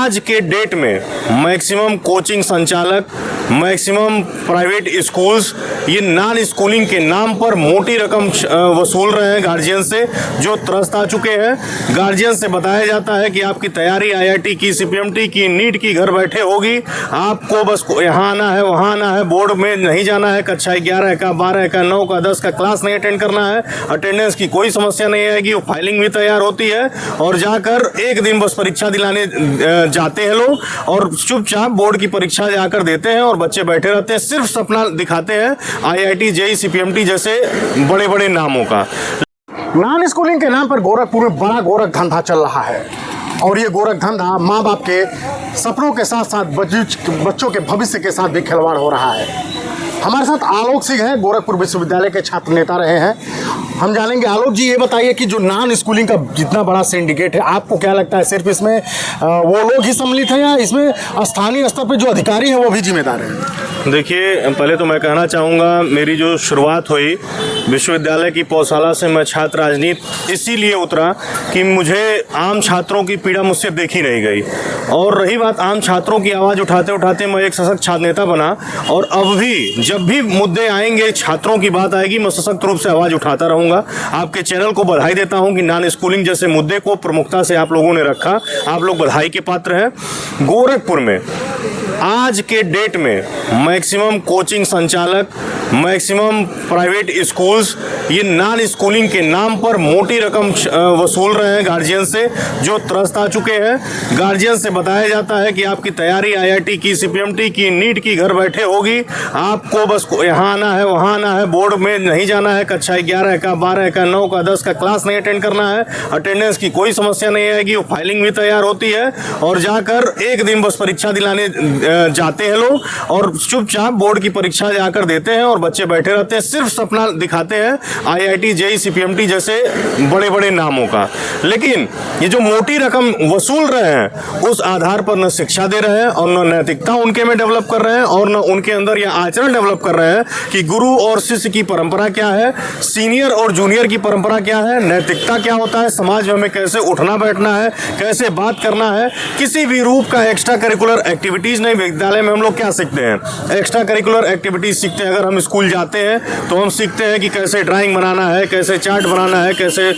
आज के डेट में मैक्सिमम कोचिंग संचालक, मैक्सिमम प्राइवेट स्कूल्स ये नॉन स्कूलिंग के नाम पर मोटी रकम वसूल रहे हैं गार्जियन से, जो त्रस्त आ चुके हैं। गार्जियन से बताया जाता है कि आपकी तैयारी आईआईटी की, सीपीएमटी की, नीट की घर बैठे होगी, आपको बस यहाँ आना है, वहाँ आना है, बोर्ड में नहीं जाना है, कक्षा 11 का, 12 का, 9 का, 10 का क्लास नहीं अटेंड करना है, अटेंडेंस की कोई समस्या नहीं आएगी, वो फाइलिंग भी तैयार होती है और जाकर एक दिन बस परीक्षा दिलाने जाते हैं लोग और चुपचाप बोर्ड की परीक्षा जाकर देते हैं और बच्चे बैठे रहते हैं, सिर्फ सपना दिखाते हैं आईआईटी, जेईई, सीपीएमटी जैसे बड़े बड़े नामों का। नॉन स्कूलिंग के नाम पर गोरखपुर में बड़ा गोरख धंधा चल रहा है और ये गोरख धंधा माँ बाप के सपनों के साथ साथ बच्चों के भविष्य के साथ भी खिलवाड़ हो रहा है। हमारे साथ आलोक सिंह हैं, गोरखपुर विश्वविद्यालय के छात्र नेता रहे हैं। हम जानेंगे, आलोक जी ये बताइए कि जो नॉन स्कूलिंग का जितना बड़ा सिंडिकेट है, आपको क्या लगता है सिर्फ इसमें वो लोग ही सम्मिलित हैं या इसमें स्थानीय स्तर पर जो अधिकारी हैं वो भी जिम्मेदार हैं? देखिए, पहले तो मैं कहना चाहूँगा, मेरी जो शुरुआत हुई विश्वविद्यालय की पौधशाला से, मैं छात्र राजनीति इसीलिए उतरा कि मुझे आम छात्रों की पीड़ा मुझसे देखी नहीं गई और रही बात आम छात्रों की आवाज़ उठाते उठाते मैं एक सशक्त छात्र नेता बना और अब भी जब भी मुद्दे आएंगे, छात्रों की बात आएगी, मैं सशक्त रूप से आवाज़ उठाता रहूँगा। आपके चैनल को बधाई देता हूँ कि नॉन स्कूलिंग जैसे मुद्दे को प्रमुखता से आप लोगों ने रखा, आप लोग बधाई के पात्र हैं। गोरखपुर में आज के डेट में मैक्सिमम कोचिंग संचालक, मैक्सिमम प्राइवेट स्कूल्स ये नॉन स्कूलिंग के नाम पर मोटी रकम वसूल रहे हैं गार्जियन से, जो त्रस्त आ चुके हैं। गार्जियन से बताया जाता है कि आपकी तैयारी आईआईटी की, सीपीएमटी की, नीट की घर बैठे होगी, आपको बस यहाँ आना है, वहाँ आना है, बोर्ड में नहीं जाना है, कक्षा 11 का, 12 का, 9 का, 10 का क्लास नहीं अटेंड करना है, अटेंडेंस की कोई समस्या नहीं आएगी, वो फाइलिंग भी तैयार होती है और जाकर एक दिन बस परीक्षा दिलाने जाते हैं लोग और चुपचाप बोर्ड की परीक्षा जाकर देते हैं और बच्चे बैठे रहते हैं, सिर्फ सपना दिखाते हैं आईआईटी, जेईई, सीपीएमटी जैसे बड़े बड़े नामों का। लेकिन ये जो मोटी रकम वसूल रहे हैं उस आधार पर न शिक्षा दे रहे हैं और न नैतिकता उनके में डेवलप कर रहे हैं और न उनके अंदर यह आचरण डेवलप कर रहे हैं कि गुरु और शिष्य की परंपरा क्या है, सीनियर और जूनियर की परंपरा क्या है, नैतिकता क्या होता है, समाज में हमें कैसे उठना बैठना है, कैसे बात करना है। किसी भी रूप का एक्स्ट्रा करिकुलर एक्टिविटीज नहीं। विद्यालय में हम लोग क्या सीखते हैं? एक्स्ट्रा करिकुलर एक्टिविटीज सीखते हैं। अगर हम स्कूल जाते हैं तो हम सीखते हैं कि कैसे ड्राइंग बनाना है, कैसे चार्ट बनाना है, कैसे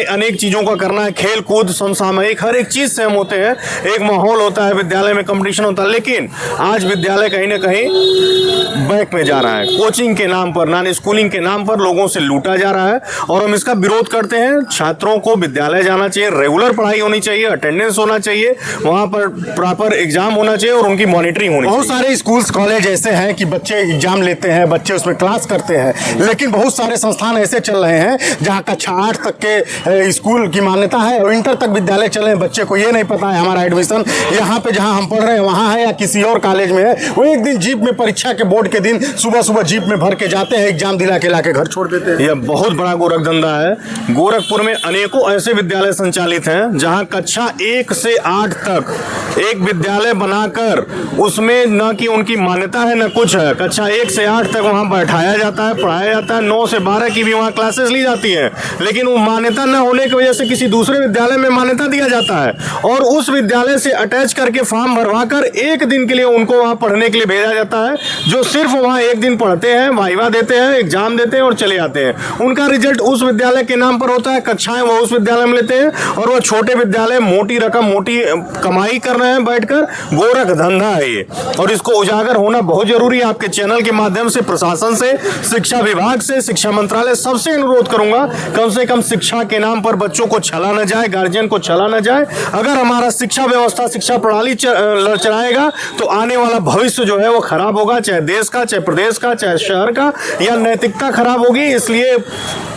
अनेक चीज़ों का करना है, खेल कूद, समसामयिक हर एक चीज़ से हम होते हैं। एक माहौल होता है विद्यालय में, कंपटीशन होता है। लेकिन आज विद्यालय कहीं ना कहीं बैक में जा रहा है। कोचिंग के नाम पर, नॉन स्कूलिंग के नाम पर लोगों से लूटा जा रहा है और हम इसका विरोध करते हैं। छात्रों को विद्यालय जाना चाहिए, रेगुलर पढ़ाई होनी चाहिए, अटेंडेंस होना चाहिए, वहाँ पर प्रॉपर एग्जाम होना चाहिए और उनकी मॉनिटरिंग होनी चाहिए। बहुत सारे स्कूल्स कॉलेज ऐसे हैं कि बच्चे एग्जाम लेते हैं, बच्चे उसमें क्लास करते हैं, लेकिन बहुत सारे संस्थान ऐसे चल रहे हैं जहाँ कक्षा 8 तक के स्कूल की मान्यता है और इंटर तक विद्यालय चल रहे हैं। बच्चे को ये नहीं पता है हमारा एडमिशन यहाँ पे जहाँ हम पढ़ रहे हैं वहाँ है या किसी और कॉलेज में है। वो एक दिन जीप में, परीक्षा के बोर्ड के दिन सुबह सुबह जीप में भर के जाते हैं, एग्जाम दिला के लाके घर छोड़ देते हैं। यह बहुत बड़ा गोरख धंधा है। गोरखपुर में अनेकों ऐसे विद्यालय संचालित हैं जहाँ कक्षा 1 से 8 तक एक विद्यालय बनाकर उसमें न कि उनकी मान्यता है न कुछ है। कक्षा 1 से 8 तक वहाँ बैठाया जाता है, पढ़ाया जाता है, 9 से 12 की भी वहाँ क्लासेस ली जाती है, लेकिन वो मान्यता न होने की वजह से किसी दूसरे विद्यालय में मान्यता दिया जाता है और उस विद्यालय से अटैच करके फॉर्म भरवा कर एक दिन के लिए उनको वहाँ पढ़ने के लिए भेजा जाता है, जो सिर्फ वहाँ एक दिन पढ़ते हैं, वाइवा देते हैं, एग्जाम देते हैं और चले जाते हैं। उनका रिजल्ट उस विद्यालय के नाम पर होता है, कक्षाएं वो उस विद्यालय में लेते हैं और वो छोटे विद्यालय मोटी रकम, मोटी कमाई कर रहे हैं बैठकर। गोरख धंधा है ये और इसको उजागर होना बहुत जरूरी है। आपके चैनल के माध्यम से प्रशासन से, शिक्षा विभाग से, शिक्षा मंत्रालय सबसे अनुरोध करूंगा, कम से कम शिक्षा के नाम पर बच्चों को छला न जाए, गार्जियन को छला न जाए। अगर हमारा शिक्षा व्यवस्था, शिक्षा प्रणाली चलाएगा तो आने वाला भविष्य जो है वो खराब होगा, चाहे देश का, चाहे प्रदेश का, चाहे शहर का, या नैतिकता खराब होगी। इसलिए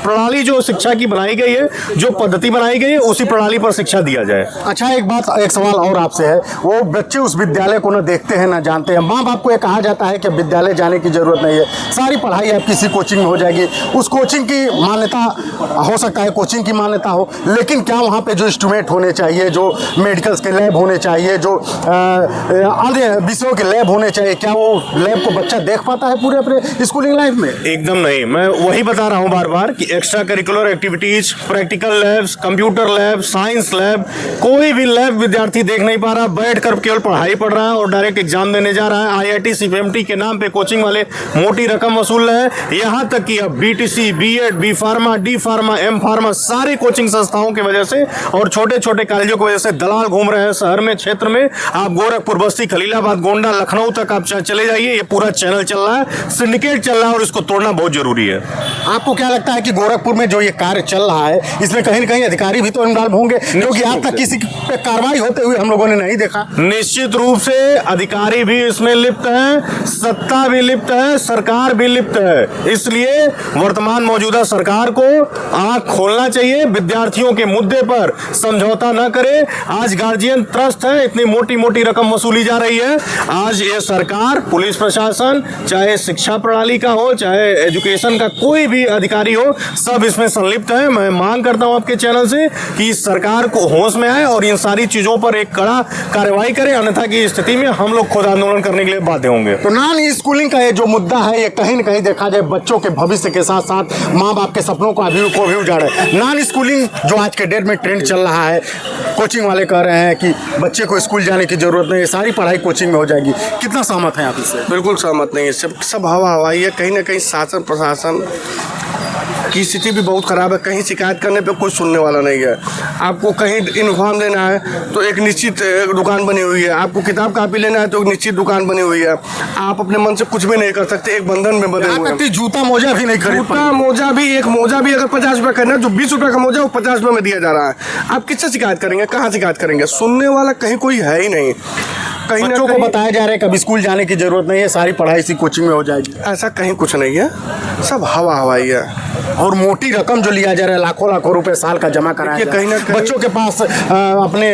प्रणाली जो शिक्षा की बनाई गई है, जो पद्धति बनाई गई है, उसी प्रणाली पर शिक्षा दिया जाए। अच्छा, एक सवाल और आपसे है, वो बच्चे उस विद्यालय को न देखते हैं न जानते हैं। माँ बाप को ये कहा जाता है कि विद्यालय जाने की जरूरत नहीं है, सारी पढ़ाई आप किसी कोचिंग में हो जाएगी। उस कोचिंग की मान्यता हो सकता है, कोचिंग की मान्यता हो, लेकिन क्या वहाँ पे जो इंस्ट्रूमेंट होने चाहिए, जो मेडिकल्स के लैब होने चाहिए, जो अन्य विषयों के लैब होने चाहिए, क्या वो लैब को बच्चा देख पाता है पूरे अपने स्कूलिंग लाइफ में? एकदम नहीं। मैं वही बता रहा हूँ बार बार कि extra curricular activities, practical labs, computer lab, science lab, कोई भी लैब विद्यार्थी देख नहीं पा रहा। बैठ कर केवल पढ़ाई पढ़ रहा है और डायरेक्ट एग्जाम देने जा रहा है। आईआईटी सीपीएमटी के नाम पे कोचिंग वाले मोटी रकम वसूल रहे हैं। यहाँ तक कि अब BTC, B Ed, B pharma, D pharma, M pharma सारी कोचिंग संस्थाओं की वजह से और छोटे छोटे कॉलेजों की वजह से दलाल घूम रहे हैं शहर में, क्षेत्र में। आप गोरखपुर, बस्ती, खलीलाबाद, गोंडा, लखनऊ तक आप चले जाइए, ये पूरा चैनल चल रहा है, सिंडिकेट चल रहा है और इसको तोड़ना बहुत जरूरी है। आपको क्या लगता है कि गोरखपुर में जो ये कार्य चल रहा है इसमें कहीं न कहीं अधिकारी भी तो इन्वॉल्व होंगे, क्योंकि आज तक किसी पे कार्रवाई होते हुए हम लोगों ने नहीं देखा। निश्चित रूप से अधिकारी भी इसमें लिप्त है, सत्ता भी लिप्त है, सरकार भी लिप्त है। इसलिए वर्तमान मौजूदा सरकार को आंख खोलना चाहिए, विद्यार्थियों के मुद्दे पर समझौता न करे। आज गार्जियन त्रस्त है, इतनी मोटी मोटी रकम वसूली जा रही है। आज ये सरकार, पुलिस प्रशासन, चाहे शिक्षा प्रणाली का हो, चाहे एजुकेशन का कोई भी अधिकारी हो, सब इसमें संलिप्त है। मैं मांग करता हूं आपके चैनल से कि सरकार को होश में आए और इन सारी चीजों पर एक कड़ा कार्रवाई करे, अन्यथा की स्थिति में हम लोग खुद आंदोलन करने के लिए बाध्य होंगे। तो नॉन स्कूलिंग का ये जो मुद्दा है ये कहीं न कहीं देखा जाए बच्चों के भविष्य के साथ साथ माँ बाप के सपनों को भी उजाड़ है। नॉन स्कूलिंग जो आज के डेट में ट्रेंड चल रहा है, कोचिंग वाले कह रहे हैं कि बच्चे को स्कूल जाने की जरूरत नहीं है, सारी पढ़ाई कोचिंग में हो जाएगी। कितना सहमत है आप इससे? बिल्कुल सहमत नहीं है। सब हवा हवाई है। कहीं ना कहीं शासन प्रशासन की स्थिति भी बहुत ख़राब है। कहीं शिकायत करने पे कोई सुनने वाला नहीं है। आपको कहीं यूनिफॉर्म लेना है तो एक निश्चित दुकान बनी हुई है, आपको किताब कापी लेना है तो एक निश्चित दुकान बनी हुई है। आप अपने मन से कुछ भी नहीं कर सकते, एक बंधन में बंधे हुए हैं। जूता मोजा भी नहीं खरीद पाए। जूता मोजा भी, एक मोजा भी अगर 50 रुपये करना है, जो 20 रुपये का मोजा वो 50 रुपये में दिया जा रहा है। आप किससे शिकायत करेंगे? कहाँ शिकायत करेंगे? सुनने वाला कहीं कोई है ही नहीं। कहीं बच्चों को बताया जा रहा है कभी स्कूल जाने की जरूरत नहीं है, सारी पढ़ाई इसी कोचिंग में हो जाएगी। ऐसा कहीं कुछ नहीं है, सब हवा हवाई है। और मोटी रकम जो लिया जा रहा है, लाखों लाखों रुपए साल का जमा कराया जा रहा है। कहीं ना कहीं बच्चों के पास अपने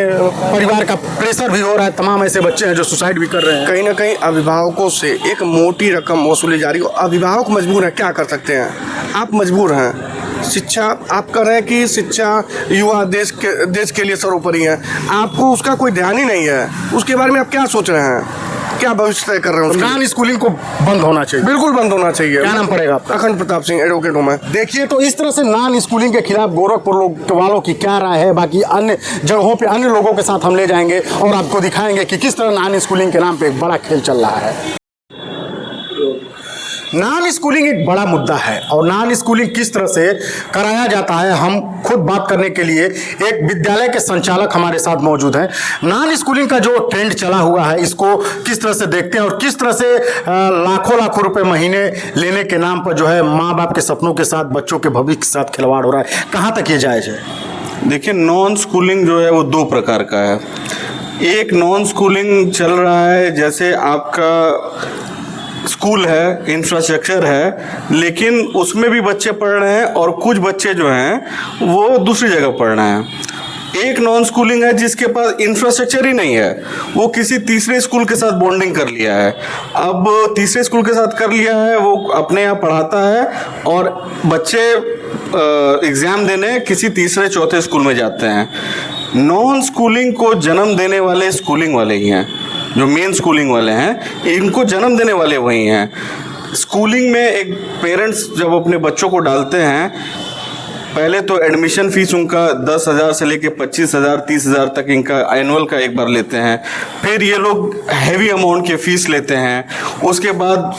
परिवार का प्रेशर भी हो रहा है। तमाम ऐसे बच्चे हैं जो सुसाइड भी कर रहे हैं। कहीं ना कहीं अभिभावकों से एक मोटी रकम वसूली जा रही है। अभिभावक मजबूर हैं, क्या कर सकते हैं? आप मजबूर हैं। शिक्षा आप कर रहे हैं कि शिक्षा युवा देश के लिए सर्वोपरि है। आपको उसका कोई ध्यान ही नहीं है। उसके बारे में आप क्या सोच रहे हैं? क्या भविष्य तय कर रहे हैं? नॉन स्कूलिंग को बंद होना चाहिए। बिल्कुल बंद होना चाहिए। क्या नाम पड़ेगा आपका? अखंड प्रताप सिंह, एडवोकेट हूँ मैं। देखिए, तो इस तरह से नॉन स्कूलिंग के खिलाफ गोरखपुर वालों की क्या राय है, बाकी अन्य जगहों पे अन्य लोगों के साथ हम ले जाएंगे और आपको दिखाएंगे कि किस तरह नॉन स्कूलिंग के नाम पे एक बड़ा खेल चल रहा है। नॉन स्कूलिंग एक बड़ा मुद्दा है और नॉन स्कूलिंग किस तरह से कराया जाता है, हम खुद बात करने के लिए एक विद्यालय के संचालक हमारे साथ मौजूद हैं। नॉन स्कूलिंग का जो ट्रेंड चला हुआ है, इसको किस तरह से देखते हैं और किस तरह से लाखों लाखों रुपए महीने लेने के नाम पर जो है माँ बाप के सपनों के साथ, बच्चों के भविष्य के साथ खिलवाड़ हो रहा है, कहाँ तक ये जायज़ है? देखिए, नॉन स्कूलिंग जो है वो दो प्रकार का है। एक नॉन स्कूलिंग चल रहा है जैसे आपका स्कूल है, इंफ्रास्ट्रक्चर है, लेकिन उसमें भी बच्चे पढ़ रहे हैं और कुछ बच्चे जो हैं वो दूसरी जगह पढ़ रहे हैं। एक नॉन स्कूलिंग है जिसके पास इंफ्रास्ट्रक्चर ही नहीं है, वो किसी तीसरे स्कूल के साथ बॉन्डिंग कर लिया है। अब तीसरे स्कूल के साथ कर लिया है, वो अपने यहाँ पढ़ाता है और बच्चे एग्ज़ाम देने किसी तीसरे चौथे स्कूल में जाते हैं। नॉन स्कूलिंग को जन्म देने वाले स्कूलिंग वाले ही हैं, जो मेन स्कूलिंग वाले हैं, इनको जन्म देने वाले वही हैं। स्कूलिंग में एक पेरेंट्स जब अपने बच्चों को डालते हैं, पहले तो एडमिशन फ़ीस उनका 10,000 से लेके 25,000 30,000 तक इनका एनुअल का एक बार लेते हैं। फिर ये लोग हैवी अमाउंट के फ़ीस लेते हैं, उसके बाद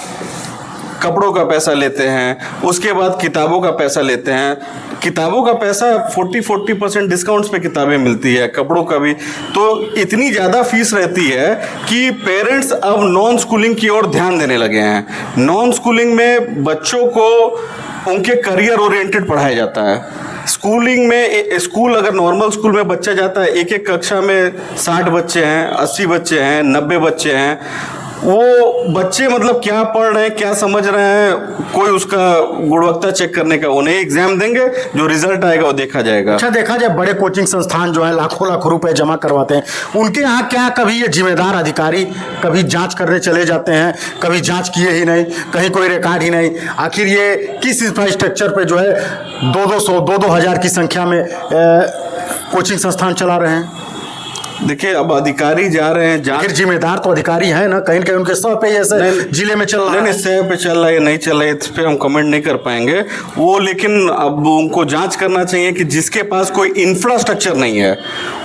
कपड़ों का पैसा लेते हैं, उसके बाद किताबों का पैसा लेते हैं। किताबों का पैसा 40% डिस्काउंट्स पे किताबें मिलती है, कपड़ों का भी। तो इतनी ज़्यादा फीस रहती है कि पेरेंट्स अब नॉन स्कूलिंग की ओर ध्यान देने लगे हैं। नॉन स्कूलिंग में बच्चों को उनके करियर ओरिएंटेड पढ़ाया जाता है। स्कूलिंग में, स्कूल अगर नॉर्मल स्कूल में बच्चा जाता है, एक एक कक्षा में 60 बच्चे हैं, 80 बच्चे हैं, 90 बच्चे हैं, वो बच्चे मतलब क्या पढ़ रहे हैं, क्या समझ रहे हैं, कोई उसका गुणवत्ता चेक करने का, उन्हें एग्जाम देंगे, जो रिजल्ट आएगा वो देखा जाएगा। अच्छा, देखा जाए बड़े कोचिंग संस्थान जो है लाखों लाखों रुपए जमा करवाते हैं, उनके यहाँ क्या कभी ये जिम्मेदार अधिकारी कभी जांच करने चले जाते हैं? कभी जांच किए ही नहीं, कहीं कोई रिकॉर्ड ही नहीं। आखिर ये किस इंफ्रास्ट्रक्चर पे जो है 2-200 2-2 हज़ार की संख्या में कोचिंग संस्थान चला रहे हैं? देखिए अब अधिकारी जा रहे हैं आखिर जिम्मेदार तो अधिकारी है ना, कहीं न कहीं उनके सौ पे ऐसे जिले में चल रहा है। नहीं सह पे चल रहा है या नहीं चल रहा है इस पे हम कमेंट नहीं कर पाएंगे वो, लेकिन अब उनको जांच करना चाहिए कि जिसके पास कोई इंफ्रास्ट्रक्चर नहीं है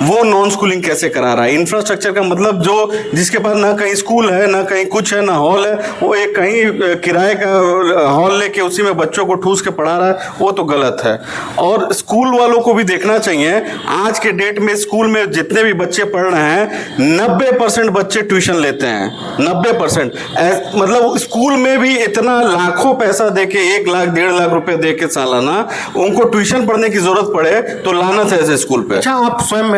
वो नॉन स्कूलिंग कैसे करा रहा है। इंफ्रास्ट्रक्चर का मतलब जो जिसके पास ना कहीं स्कूल है ना कहीं कुछ है ना हॉल है, वो एक कहीं किराए का हॉल लेके उसी में बच्चों को ठूस के पढ़ा रहा है, वो तो गलत है। और स्कूल वालों को भी देखना चाहिए, आज के डेट में स्कूल में जितने भी बच्चे पढ़ रहे हैं 90% बच्चे ट्यूशन लेते हैं, 90%। मतलब स्कूल में भी इतना लाखों पैसा देके 1 लाख 1.5 लाख रुपए देके सालाना उनको ट्यूशन पढ़ने की जरूरत पड़े तो लानत है ऐसे स्कूल पे। अच्छा, आप स्वयं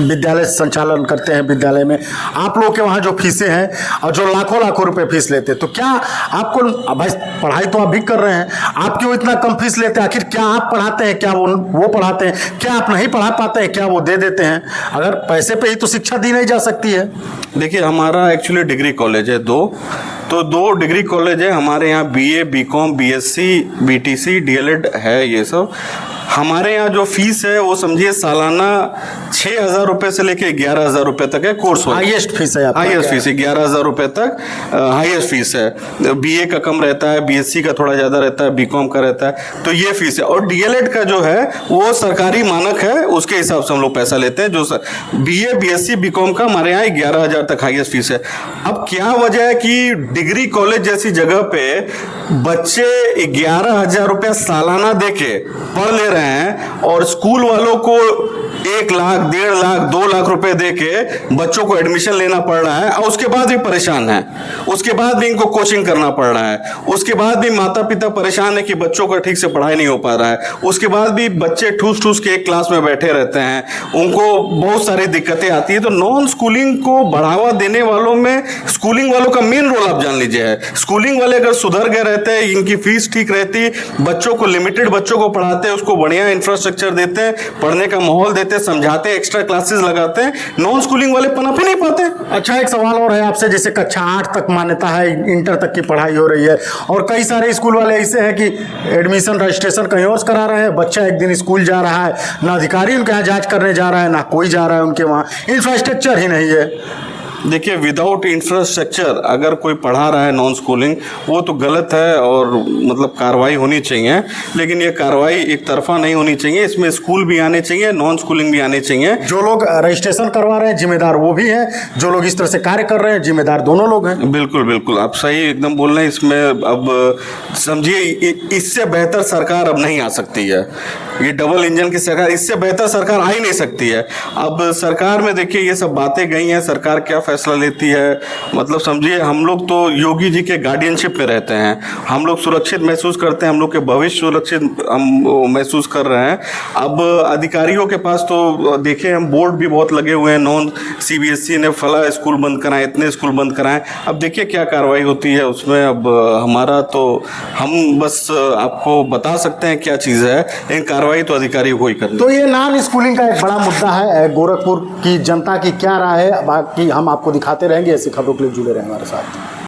विद्यालय संचालन करते हैं, विद्यालय में आप लोग के वहाँ जो फीसें हैं और जो लाखों लाखों रुपए फीस लेते हैं, तो क्या आपको, भाई पढ़ाई तो आप भी कर रहे हैं, आप क्यों इतना कम फीस लेते हैं? आखिर क्या आप पढ़ाते हैं, क्या वो पढ़ाते हैं, क्या आप नहीं पढ़ा पाते हैं, क्या वो दे देते हैं? अगर पैसे पे ही तो शिक्षा दी नहीं जा सकती है। देखिए हमारा एक्चुअली डिग्री कॉलेज है दो डिग्री कॉलेज है हमारे यहाँ, BA BCom BSc BTC DLED है ये सब। हमारे यहाँ जो फीस है वो समझिए सालाना 6,000 रुपये से लेके 11,000 रुपये तक है कोर्स। हाईएस्ट फीस है आपका? हाईएस्ट फीस है 11,000 रुपये तक हाईएस्ट फीस है। BA का कम रहता है, BSc का थोड़ा ज़्यादा रहता है, BCom का रहता है, तो ये फीस है। और DLED का जो है वो सरकारी मानक है, उसके हिसाब से हम लोग पैसा लेते हैं। जो BA BSc BCom का हमारे यहाँ 11,000 तक हाईएस्ट फीस है। अब क्या वजह है कि डिग्री कॉलेज जैसी जगह पे बच्चे 11,000 रुपया सालाना देके पढ़ ले रहे हैं और स्कूल वालों को 1 लाख 1.5 लाख 2 लाख रुपए देके बच्चों को एडमिशन लेना पड़ रहा है, और उसके बाद भी परेशान है, उसके बाद भी इनको कोचिंग करना पड़ रहा है, उसके बाद भी माता पिता परेशान है कि बच्चों का ठीक से पढ़ाई नहीं हो पा रहा है, उसके बाद भी बच्चे ठूस ठूस के एक क्लास में बैठे रहते हैं, उनको बहुत सारी दिक्कतें आती है। तो नॉन स्कूलिंग को बढ़ावा देने वालों में स्कूलिंग वालों का मेन रोल आप जान लीजिए है। स्कूलिंग वाले अगर सुधर गए रहते हैं, इनकी फीस ठीक रहती, बच्चों को लिमिटेड बच्चों को पढ़ाते हैं, उसको बढ़िया इंफ्रास्ट्रक्चर देते हैं, पढ़ने का माहौल देते हैं, समझाते हैं, एक्स्ट्रा क्लासेस लगाते हैं, नॉन स्कूलिंग वाले पनप ही नहीं पाते। अच्छा, एक सवाल और है आपसे, जैसे कक्षा 8 तक मान्यता है, इंटर तक की पढ़ाई हो रही है, और कई सारे स्कूल वाले ऐसे हैं कि एडमिशन रजिस्ट्रेशन कहीं और करा रहे हैं, बच्चा एक दिन स्कूल जा रहा है, ना अधिकारी उनके यहाँ जांच करने जा रहा है, ना कोई जा रहा है उनके वहाँ, इंफ्रास्ट्रक्चर ही नहीं है। देखिए विदाउट इंफ्रास्ट्रक्चर अगर कोई पढ़ा रहा है नॉन स्कूलिंग, वो तो गलत है और मतलब कार्रवाई होनी चाहिए, लेकिन ये कार्रवाई एक तरफा नहीं होनी चाहिए, इसमें स्कूल भी आने चाहिए, नॉन स्कूलिंग भी आने चाहिए। जो लोग रजिस्ट्रेशन करवा रहे हैं जिम्मेदार वो भी है, जो लोग इस तरह से कार्य कर रहे हैं जिम्मेदार दोनों लोग हैं। बिल्कुल बिल्कुल आप सही एकदम बोल रहे हैं। इसमें अब समझिए इससे बेहतर सरकार अब नहीं आ सकती है, ये डबल इंजन की सरकार, इससे बेहतर सरकार आ ही नहीं सकती है। अब सरकार में देखिए ये सब बातें गई हैं, सरकार क्या फैसला लेती है, मतलब समझिए हम लोग तो योगी जी के गार्डियनशिप में रहते हैं, हम लोग सुरक्षित महसूस करते हैं, हम लोग के भविष्य सुरक्षित हम महसूस कर रहे हैं। अब अधिकारियों के पास तो देखें हम बोर्ड भी बहुत लगे हुए हैं, नॉन CBSE ने फला स्कूल बंद कराए, इतने स्कूल बंद कराएं, अब देखिए क्या कार्रवाई होती है उसमें। अब हमारा तो हम बस आपको बता सकते हैं क्या चीज़ है, लेकिन कार्रवाई तो अधिकारी को ही करनी। तो ये नॉन स्कूलिंग का एक बड़ा मुद्दा है, गोरखपुर की जनता की क्या राय है, बाकी हम आपको दिखाते रहेंगे। ऐसी खबरों के लिए जुड़े रहें हमारे साथ।